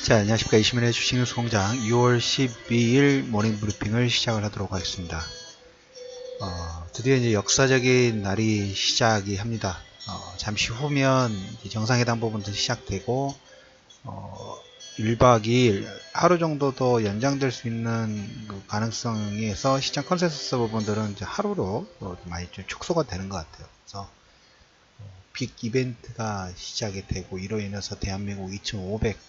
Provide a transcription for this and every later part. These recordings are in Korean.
자, 안녕하십니까. 이시민의 주식뉴스 공장 2월 12일 모닝 브리핑을 시작을 하도록 하겠습니다. 드디어 이제 역사적인 날이 시작이 합니다. 잠시 후면 정상회담 부분도 시작되고, 1박 2일 하루 정도 더 연장될 수 있는 그 가능성에서 시장 컨센서스 부분들은 이제 하루로 많이 좀 축소가 되는 것 같아요. 그래서 빅 이벤트가 시작이 되고, 이로 인해서 대한민국 2500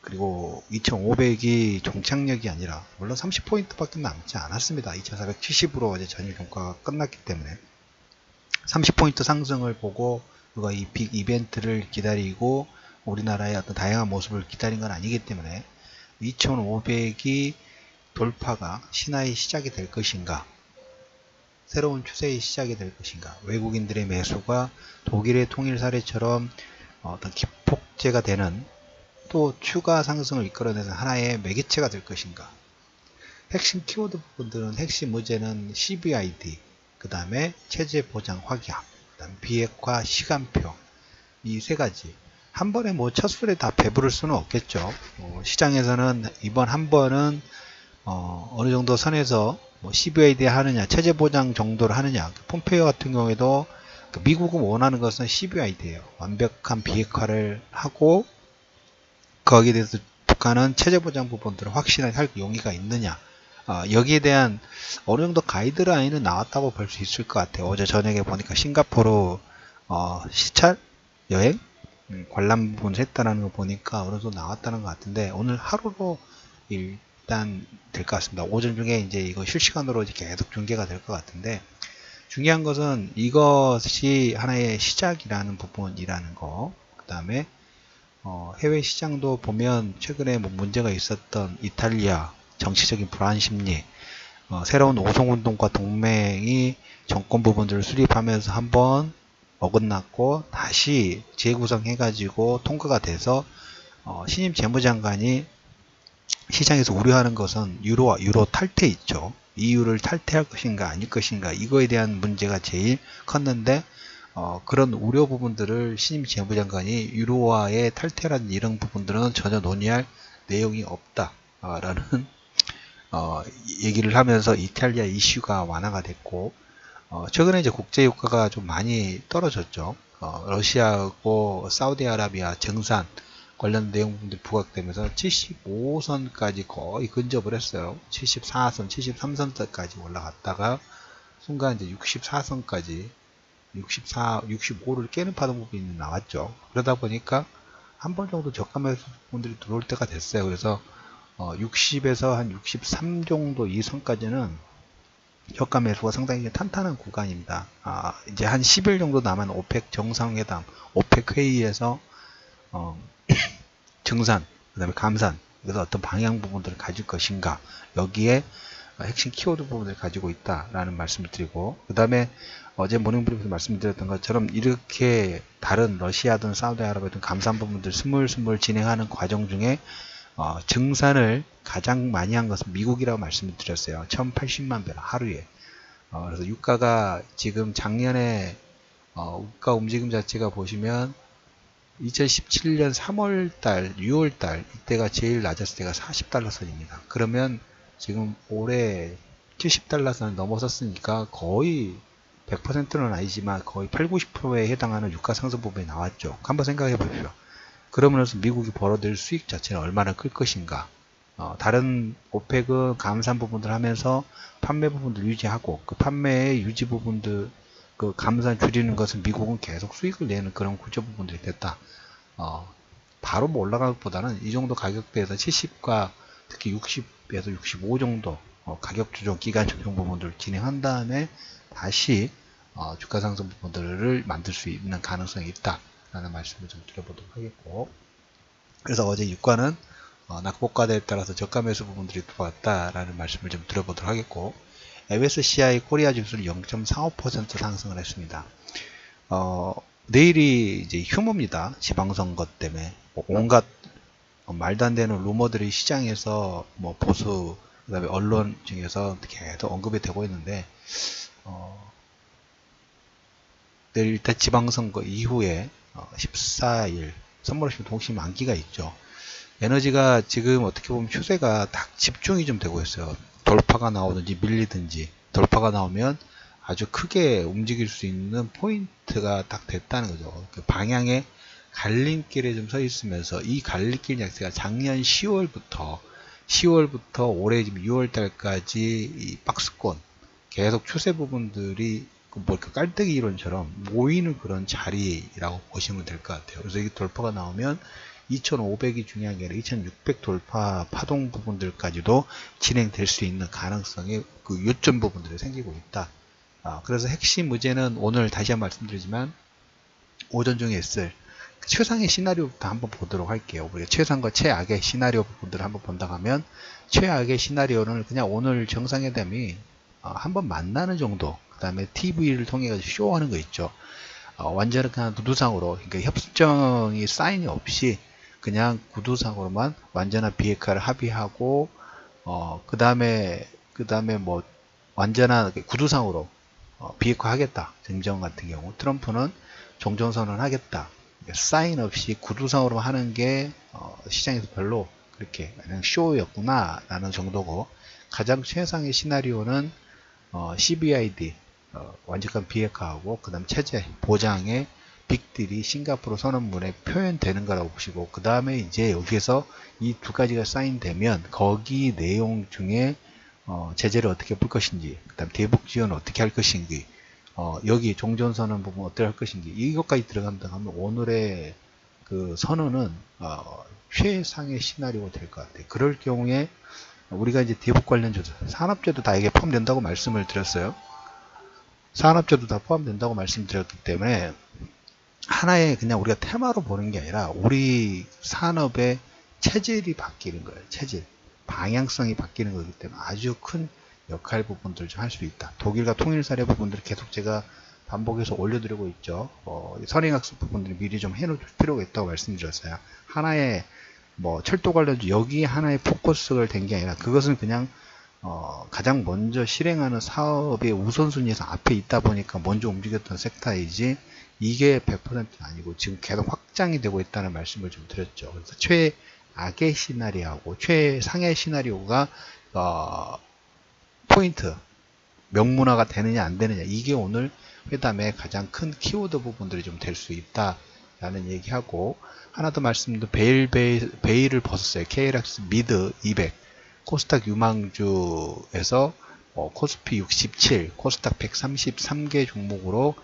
그리고 2500이 종착역이 아니라, 물론 30포인트 밖에 남지 않았습니다. 2470으로 어제 전일 종가가 끝났기 때문에 30포인트 상승을 보고 누가 이 빅 이벤트를 기다리고 우리나라의 어떤 다양한 모습을 기다린 건 아니기 때문에 2500이 돌파가 신화의 시작이 될 것인가, 새로운 추세의 시작이 될 것인가, 외국인들의 매수가 독일의 통일 사례처럼 어떤 기폭제가 되는 또 추가 상승을 이끌어내는 하나의 매개체가 될 것인가. 핵심 키워드 부분들은, 핵심 의제는 CBID, 그 다음에 체제 보장 확약, 그 다음에 비핵화 시간표, 이 세 가지. 한 번에 뭐 첫 술에 다 배부를 수는 없겠죠. 시장에서는 이번 한 번은 어느 정도 선에서 뭐 CBID 하느냐, 체제 보장 정도를 하느냐. 폼페이오 같은 경우에도 미국은 원하는 것은 CBID예요. 완벽한 비핵화를 하고 거기에 대해서 북한은 체제 보장 부분들을 확실하게 할 용의가 있느냐, 여기에 대한 어느 정도 가이드라인은 나왔다고 볼 수 있을 것 같아요. 어제 저녁에 보니까 싱가포르 시찰 여행 관람 부분을 했다는 거 보니까 어느 정도 나왔다는 것 같은데, 오늘 하루로 일단 될 것 같습니다. 오전 중에 이제 이거 실시간으로 이제 계속 중계가 될 것 같은데, 중요한 것은 이것이 하나의 시작이라는 부분이라는 거. 그 다음에 해외 시장도 보면 최근에 뭐 문제가 있었던 이탈리아 정치적인 불안 심리, 새로운 오송운동과 동맹이 정권 부분들을 수립하면서 한번 어긋났고 다시 재구성해가지고 통과가 돼서 신임 재무장관이 시장에서 우려하는 것은 유로와 유로 탈퇴 있죠. EU를 탈퇴할 것인가 아닐 것인가, 이거에 대한 문제가 제일 컸는데, 그런 우려 부분들을 신임 재무장관이 유로화의 탈퇴라는 이런 부분들은 전혀 논의할 내용이 없다라는 얘기를 하면서 이탈리아 이슈가 완화가 됐고, 최근에 이제 국제 유가가 좀 많이 떨어졌죠. 러시아하고 사우디아라비아 증산 관련 내용들이 부각되면서 75선까지 거의 근접을 했어요. 74선, 73선까지 올라갔다가 순간 이제 64선까지 65를 깨는 파동 부분이 나왔죠. 그러다 보니까 한 번 정도 저가 매수 분들이 들어올 때가 됐어요. 그래서 60에서 한 63 정도 이 선까지는 저가 매수가 상당히 탄탄한 구간입니다. 이제 한 10일 정도 남은 오펙 정상회담, 오펙 회의에서 증산, 그 다음에 감산, 그래서 어떤 방향 부분들을 가질 것인가, 여기에 핵심 키워드 부분을 가지고 있다라는 말씀을 드리고, 그 다음에 어제 모닝브리핑에서 말씀드렸던 것처럼 이렇게 다른 러시아든 사우디아라비아든 감산 부분들 스물스물 진행하는 과정 중에 증산을 가장 많이 한 것은 미국이라고 말씀을 드렸어요. 1080만 배럴 하루에. 그래서 유가가 지금 작년에 유가 움직임 자체가 보시면 2017년 3월달, 6월달 이때가 제일 낮았을 때가 40달러 선입니다. 그러면 지금 올해 70달러 선을 넘어섰으니까 거의 100%는 아니지만 거의 8, 90%에 해당하는 유가 상승 부분이 나왔죠. 한번 생각해 보십시오. 그러면서 미국이 벌어들일 수익 자체는 얼마나 클 것인가. 다른 오펙은 감산 부분들 하면서 판매 부분들 유지하고, 그 판매의 유지 부분들, 그 감산 줄이는 것은 미국은 계속 수익을 내는 그런 구조 부분들이 됐다. 바로 뭐 올라가는 것보다는 이 정도 가격대에서 70과 특히 60에서 65 정도 가격 조정, 기간 조정 부분들을 진행한 다음에 다시 주가 상승 부분들을 만들 수 있는 가능성이 있다라는 말씀을 좀 드려보도록 하겠고, 그래서 어제 유가는 낙폭과대에 따라서 저가 매수 부분들이 들어왔다라는 말씀을 좀 드려보도록 하겠고, MSCI 코리아 지수는 0.45% 상승을 했습니다. 내일이 이제 휴무입니다. 지방선거 때문에 온갖 말도 안 되는 루머들이 시장에서 뭐 보수, 그 다음에 언론 중에서 계속 언급이 되고 있는데, 내일 일단 지방선거 이후에 14일 선물하시면 동시 만기가 있죠. 에너지가 지금 어떻게 보면 추세가 딱 집중이 좀 되고 있어요. 돌파가 나오든지 밀리든지, 돌파가 나오면 아주 크게 움직일 수 있는 포인트가 딱 됐다는 거죠. 그 방향의 갈림길에 좀 서 있으면서, 이 갈림길 자체가 작년 10월부터 올해 지금 6월 달까지 이 박스권 계속 추세 부분들이 뭐 깔때기 이론처럼 모이는 그런 자리라고 보시면 될 것 같아요. 그래서 이 돌파가 나오면 2500이 중요한 게 아니라 2600 돌파 파동 부분들까지도 진행될 수 있는 가능성의 그 요점 부분들이 생기고 있다. 그래서 핵심 의제는 오늘 다시 한번 말씀드리지만 오전 중에 있을 최상의 시나리오부터 한번 보도록 할게요. 우리가 최상과 최악의 시나리오 부분들을 한번 본다 하면, 최악의 시나리오는 그냥 오늘 정상회담이 한번 만나는 정도, 그 다음에 TV를 통해 쇼하는 거 있죠. 완전히 그냥 구두상으로, 그러니까 협정이 사인이 없이 그냥 구두상으로만 완전한 비핵화를 합의하고, 그 다음에 뭐 완전한 구두상으로 비핵화 하겠다. 정정 같은 경우 트럼프는 종전선언 하겠다. 사인 없이 구두상으로 하는 게 시장에서 별로 그렇게 그냥 쇼였구나 라는 정도고, 가장 최상의 시나리오는 CBID 완전한 비핵화하고, 그 다음 체제 보장의 빅딜이 싱가포르 선언문에 표현되는 거라고 보시고, 그 다음에 이제 여기에서 이 두 가지가 사인되면 거기 내용 중에 제재를 어떻게 풀 것인지, 그 다음 대북 지원을 어떻게 할 것인지, 여기 종전선언 부분 어떻게 할 것인지, 이것까지 들어간다 하면 오늘의 그 선언은 최상의 시나리오가 될 것 같아요. 그럴 경우에 우리가 이제 대북 관련 조사, 산업재도 다 이게 포함된다고 말씀을 드렸어요. 산업재도 다 포함된다고 말씀드렸기 때문에 하나의 그냥 우리가 테마로 보는 게 아니라 우리 산업의 체질이 바뀌는 거예요. 체질, 방향성이 바뀌는 거기 때문에 아주 큰 역할 부분들을 좀 할 수 있다. 독일과 통일 사례 부분들을 계속 제가 반복해서 올려드리고 있죠. 선행학습 부분들을 미리 좀 해놓을 필요가 있다고 말씀드렸어요. 하나의 뭐 철도 관련주 여기 하나의 포커스가 된 게 아니라, 그것은 그냥 가장 먼저 실행하는 사업의 우선순위에서 앞에 있다 보니까 먼저 움직였던 섹터이지, 이게 100%는 아니고 지금 계속 확장이 되고 있다는 말씀을 좀 드렸죠. 그래서 최악의 시나리오하고 최상의 시나리오가 포인트, 명문화가 되느냐 안 되느냐, 이게 오늘 회담의 가장 큰 키워드 부분들이 좀 될 수 있다라는 얘기하고, 하나 더 말씀드린 베일을 벗었어요. KLX 미드 200, 코스닥 유망주에서 코스피 67, 코스닥 133개 종목으로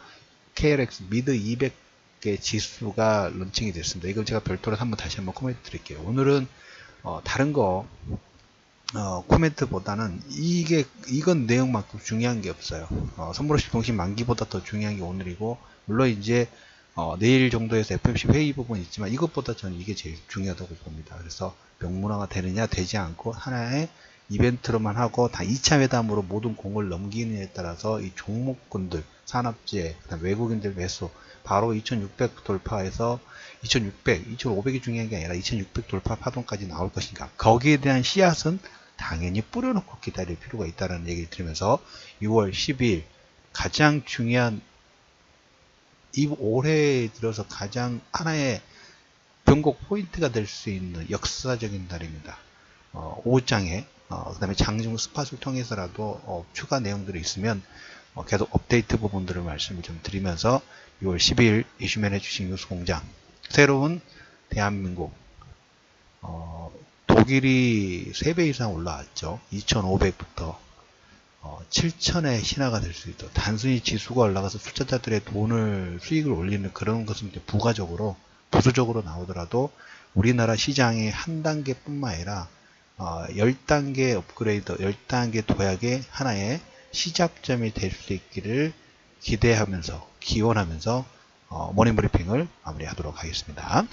KLX 미드 200개 지수가 런칭이 됐습니다. 이걸 제가 별도로 다시 한번 코멘트 드릴게요. 오늘은 다른 거 코멘트보다는 이건 내용만큼 중요한 게 없어요. 선물없이 동시 만기보다 더 중요한 게 오늘이고, 물론 이제 내일 정도에서 FOMC 회의 부분 있지만 이것보다 저는 이게 제일 중요하다고 봅니다. 그래서 명문화가 되느냐 되지 않고 하나의 이벤트로만 하고 다 2차 회담으로 모든 공을 넘기느냐에 따라서 이 종목군들, 산업재, 그다음 외국인들 매수 바로 2600 돌파해서 2500이 중요한 게 아니라 2600 돌파 파동까지 나올 것인가, 거기에 대한 씨앗은 당연히 뿌려놓고 기다릴 필요가 있다는 얘기를 드리면서 6월 12일 가장 중요한, 이 올해 들어서 가장 하나의 변곡 포인트가 될 수 있는 역사적인 날입니다. 오후장에 그 다음에 장중 스팟을 통해서라도 추가 내용들이 있으면 계속 업데이트 부분들을 말씀을 좀 드리면서 6월 12일 이슈맨 해주신 뉴스공장, 새로운 대한민국, 독일이 3배 이상 올라왔죠. 2500부터 7000의 신화가 될 수 있다. 단순히 지수가 올라가서 투자자들의 수익을 올리는 그런 것은 부가적으로, 부수적으로 나오더라도 우리나라 시장의 한 단계뿐만 아니라 10단계 업그레이드, 10단계 도약의 하나의 시작점이 될 수 있기를 기대하면서, 기원하면서 모닝 브리핑을 마무리하도록 하겠습니다.